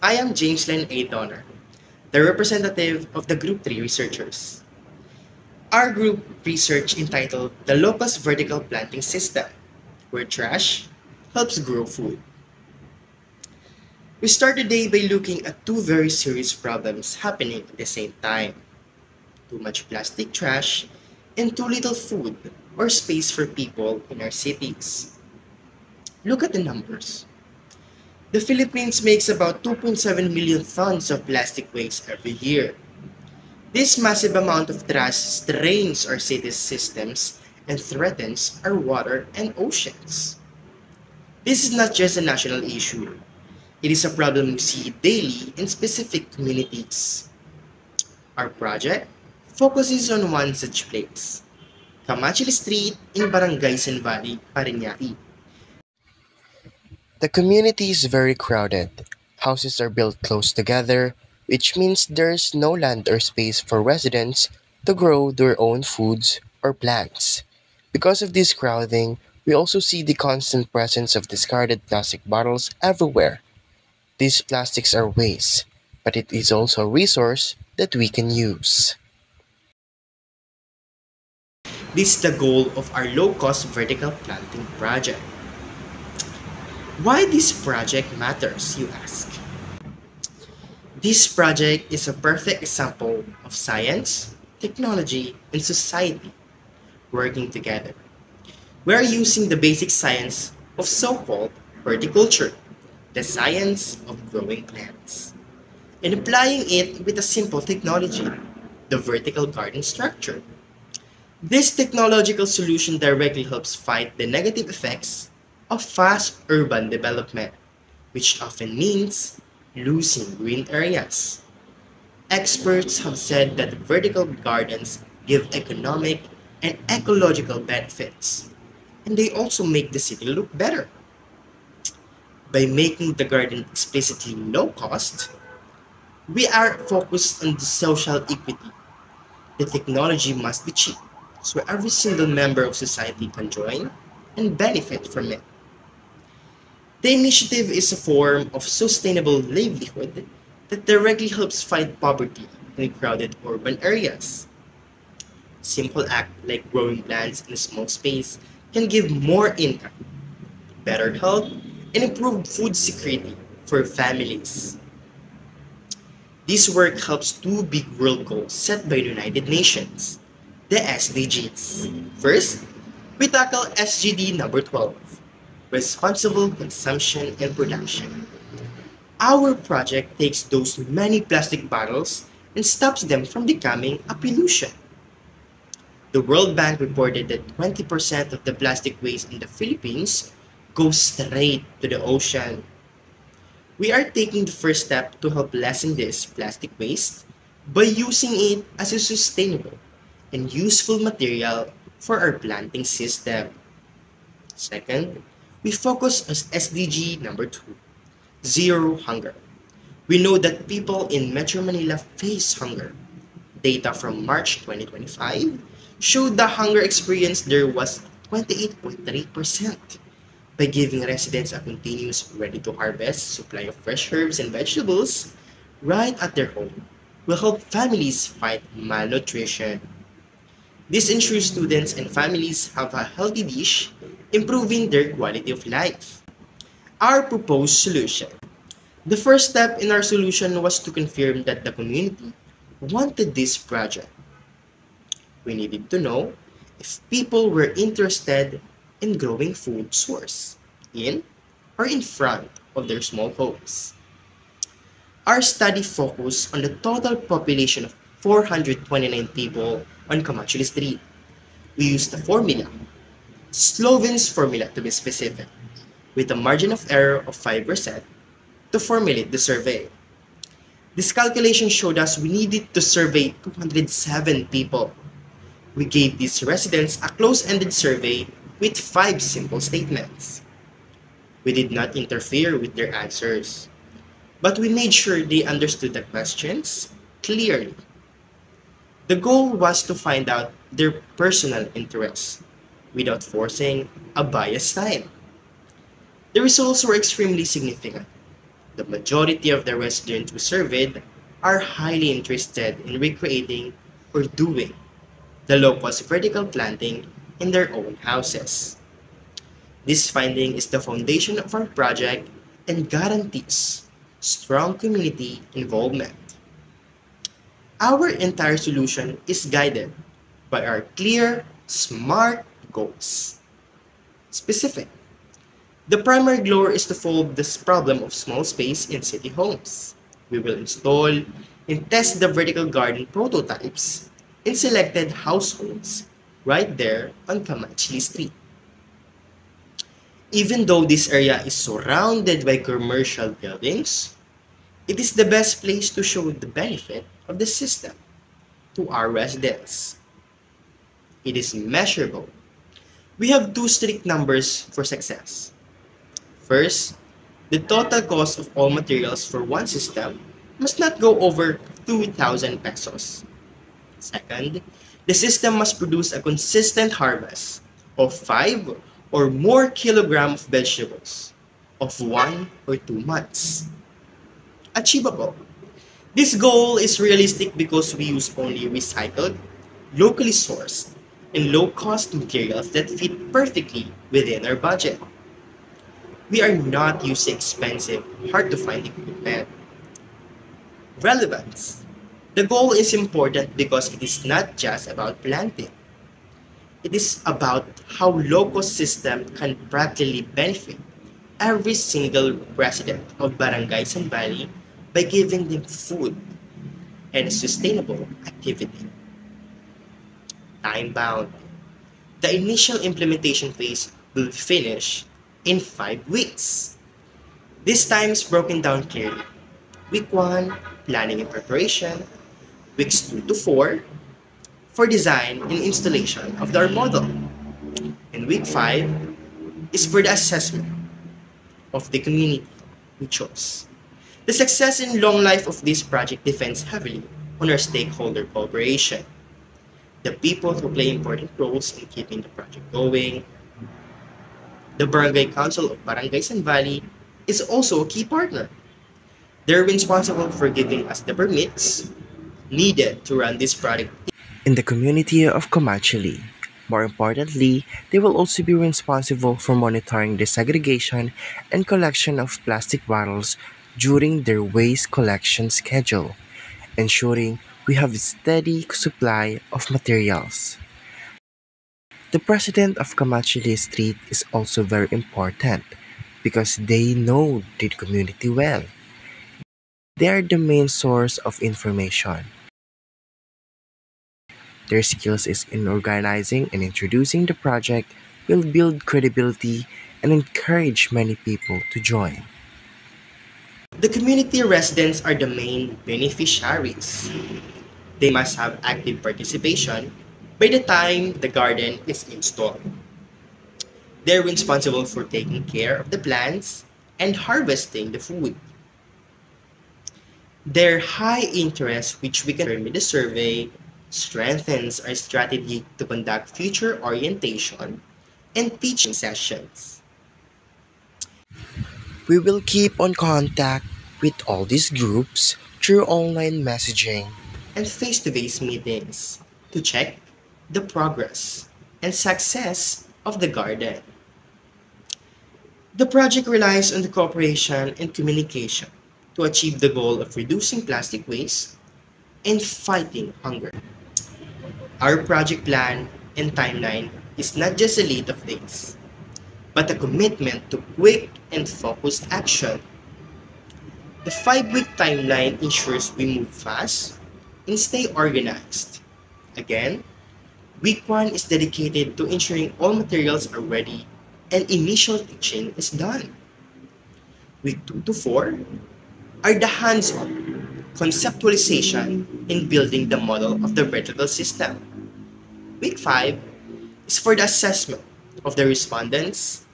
I am James Len A. Donner, the representative of the Group 3 researchers. Our group research entitled The Locust Vertical Planting System, where trash helps grow food. We start the day by looking at two very serious problems happening at the same time. Too much plastic trash and too little food or space for people in our cities. Look at the numbers. The Philippines makes about 2.7 million tons of plastic waste every year. This massive amount of trash strains our city's systems and threatens our water and oceans. This is not just a national issue. It is a problem we see daily in specific communities. Our project focuses on one such place, Camachil Street in Barangay San Valley, Parañaque. The community is very crowded. Houses are built close together, which means there's no land or space for residents to grow their own foods or plants. Because of this crowding, we also see the constant presence of discarded plastic bottles everywhere. These plastics are waste, but it is also a resource that we can use. This is the goal of our low-cost vertical planting project. Why this project matters, you ask? This project is a perfect example of science, technology, and society working together. We are using the basic science of so-called horticulture, the science of growing plants, and applying it with a simple technology, the vertical garden structure. This technological solution directly helps fight the negative effects of fast urban development, which often means losing green areas. Experts have said that vertical gardens give economic and ecological benefits, and they also make the city look better. By making the garden explicitly low cost, we are focused on the social equity. The technology must be cheap, so every single member of society can join and benefit from it. The initiative is a form of sustainable livelihood that directly helps fight poverty in crowded urban areas. Simple acts like growing plants in a small space can give more income, better health, and improved food security for families. This work helps two big world goals set by the United Nations, the SDGs. First, we tackle SGD number 12, responsible consumption and production. Our project takes those many plastic bottles and stops them from becoming a pollution. The World Bank reported that 20% of the plastic waste in the Philippines goes straight to the ocean. We are taking the first step to help lessen this plastic waste by using it as a sustainable and useful material for our planting system. Second, we focus on SDG number 2, Zero Hunger. We know that people in Metro Manila face hunger. Data from March 2025 showed the hunger experience there was 28.3%. By giving residents a continuous, ready-to-harvest supply of fresh herbs and vegetables right at their home will help families fight malnutrition. This ensures students and families have a healthy dish, improving their quality of life. Our proposed solution. The first step in our solution was to confirm that the community wanted this project. We needed to know if people were interested in growing food source in or in front of their small homes. Our study focused on the total population of 429 people on Camachil Street. We used the formula, Sloven's formula to be specific, with a margin of error of 5% to formulate the survey. This calculation showed us we needed to survey 207 people. We gave these residents a close-ended survey with 5 simple statements. We did not interfere with their answers, but we made sure they understood the questions clearly. The goal was to find out their personal interests without forcing a biased time. The results were extremely significant. The majority of the residents we surveyed are highly interested in recreating or doing the low-cost vertical planting in their own houses. This finding is the foundation of our project and guarantees strong community involvement. Our entire solution is guided by our clear, SMART goals. Specific. The primary goal is to solve this problem of small space in city homes. We will install and test the vertical garden prototypes in selected households right there on Kamachli Street. Even though this area is surrounded by commercial buildings, it is the best place to show the benefit of the system to our residents. It is measurable. We have two strict numbers for success. First, the total cost of all materials for one system must not go over 2,000 pesos. Second, the system must produce a consistent harvest of 5 or more kilograms of vegetables of 1 or 2 months. Achievable. This goal is realistic because we use only recycled, locally sourced, and low-cost materials that fit perfectly within our budget. We are not using expensive, hard-to-find equipment. Relevance. The goal is important because it is not just about planting. It is about how low-cost system can practically benefit every single resident of Barangay San Valley by giving them food and sustainable activity. Time-bound. The initial implementation phase will finish in 5 weeks. This time is broken down clearly. Week 1, planning and preparation. Weeks 2 to 4, for design and installation of our model. And week 5 is for the assessment of the community we chose. The success and long life of this project depends heavily on our stakeholder cooperation. The people who play important roles in keeping the project going. The Barangay Council of Barangay San Valley is also a key partner. They're responsible for giving us the permits needed to run this project in the community of Comachili. More importantly, they will also be responsible for monitoring the segregation and collection of plastic bottles during their waste collection schedule, ensuring we have a steady supply of materials. The president of Kamachili Street is also very important because they know the community well. They are the main source of information. Their skills is in organizing and introducing the project will build credibility and encourage many people to join. The community residents are the main beneficiaries. They must have active participation by the time the garden is installed. They're responsible for taking care of the plants and harvesting the food. Their high interest, which we can determine the survey, strengthens our strategy to conduct future orientation and teaching sessions. We will keep on contact with all these groups through online messaging and face-to-face meetings to check the progress and success of the garden. The project relies on the cooperation and communication to achieve the goal of reducing plastic waste and fighting hunger. Our project plan and timeline is not just a list of days, but a commitment to quick and focused action. The 5-week timeline ensures we move fast and stay organized. Again, week 1 is dedicated to ensuring all materials are ready and initial teaching is done. Week 2 to 4 are the hands-on conceptualization in building the model of the vertical system. Week 5 is for the assessment of the respondents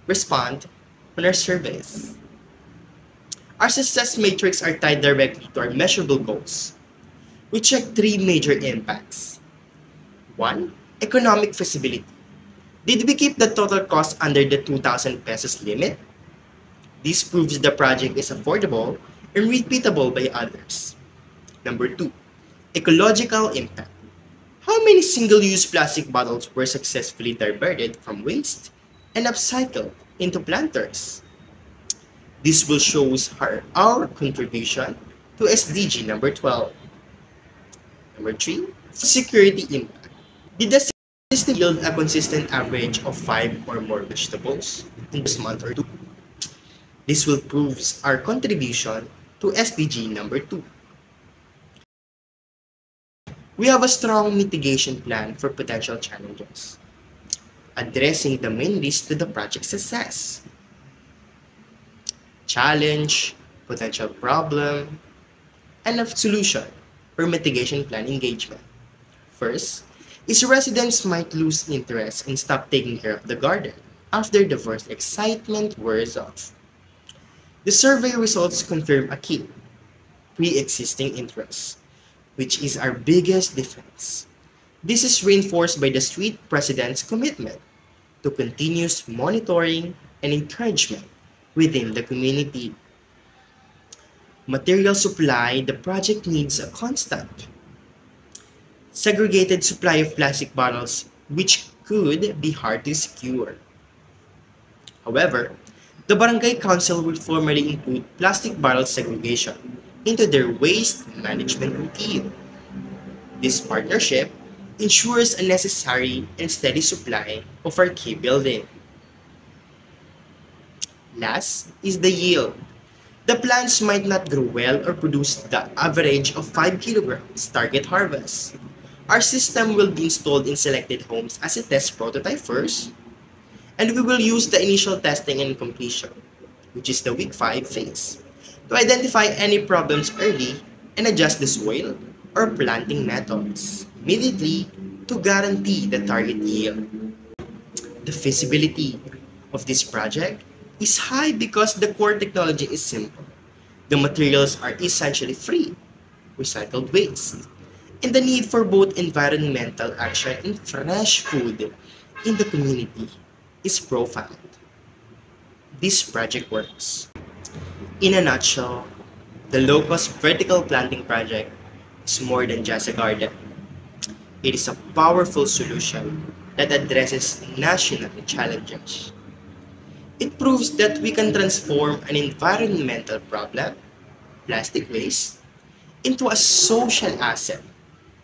respond on our surveys. Our success matrix are tied directly to our measurable goals. We check 3 major impacts. 1. Economic feasibility. Did we keep the total cost under the 2,000 pesos limit? This proves the project is affordable and repeatable by others. Number 2. Ecological impact. How many single-use plastic bottles were successfully diverted from waste and upcycled into planters? This will show our contribution to SDG number 12. Number 3. Security impact. Did the system yield a consistent average of 5 or more vegetables in this month or 2? This will prove our contribution to SDG number 2. We have a strong mitigation plan for potential challenges, addressing the main risk to the project's success. Challenge, potential problem, and a solution or mitigation plan engagement. First, is residents might lose interest and stop taking care of the garden after the first excitement wears off. The survey results confirm a key, pre-existing interest, which is our biggest difference. This is reinforced by the street president's commitment to continuous monitoring and encouragement within the community. Material supply, the project needs a constant, segregated supply of plastic bottles, which could be hard to secure. However, the Barangay Council will formally include plastic bottle segregation into their waste management routine. This partnership ensures a necessary and steady supply of our key building. Last is the yield. The plants might not grow well or produce the average of 5 kilograms target harvest. Our system will be installed in selected homes as a test prototype first, and we will use the initial testing and completion, which is the week 5 phase, to identify any problems early and adjust the soil or planting methods immediately to guarantee the target yield. The feasibility of this project is high because the core technology is simple. The materials are essentially free, recycled waste, and the need for both environmental action and fresh food in the community is profound. This project works. In a nutshell, the low-cost vertical planting project is more than just a garden. It is a powerful solution that addresses national challenges. It proves that we can transform an environmental problem, plastic waste, into a social asset,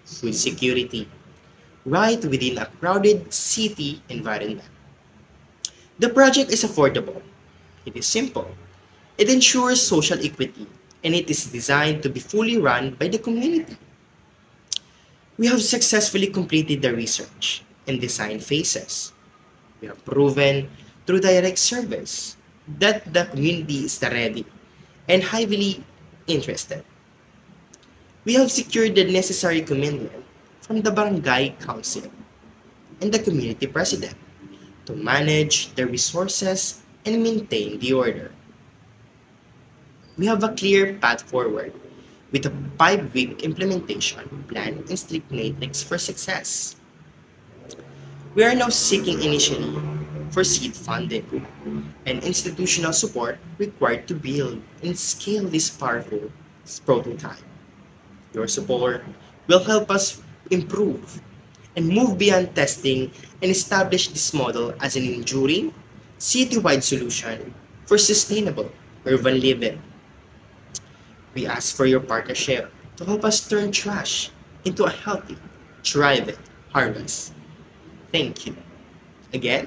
food security, right within a crowded city environment. The project is affordable, it is simple, it ensures social equity, and it is designed to be fully run by the community. We have successfully completed the research and design phases. We have proven through direct service that the community is ready and highly interested. We have secured the necessary commitment from the Barangay Council and the community president to manage the resources and maintain the order. We have a clear path forward with a 5-week implementation plan and strict matrix for success. We are now seeking initially for seed funding and institutional support required to build and scale this powerful prototype. Your support will help us improve and move beyond testing and establish this model as an enduring, citywide solution for sustainable urban living. We ask for your partnership to help us turn trash into a healthy, thriving harvest. Thank you. Again,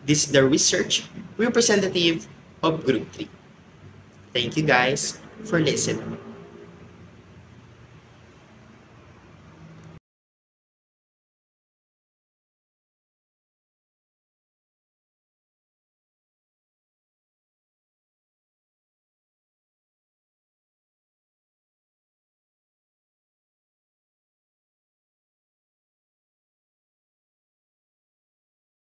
this is the research representative of Group 3. Thank you guys for listening.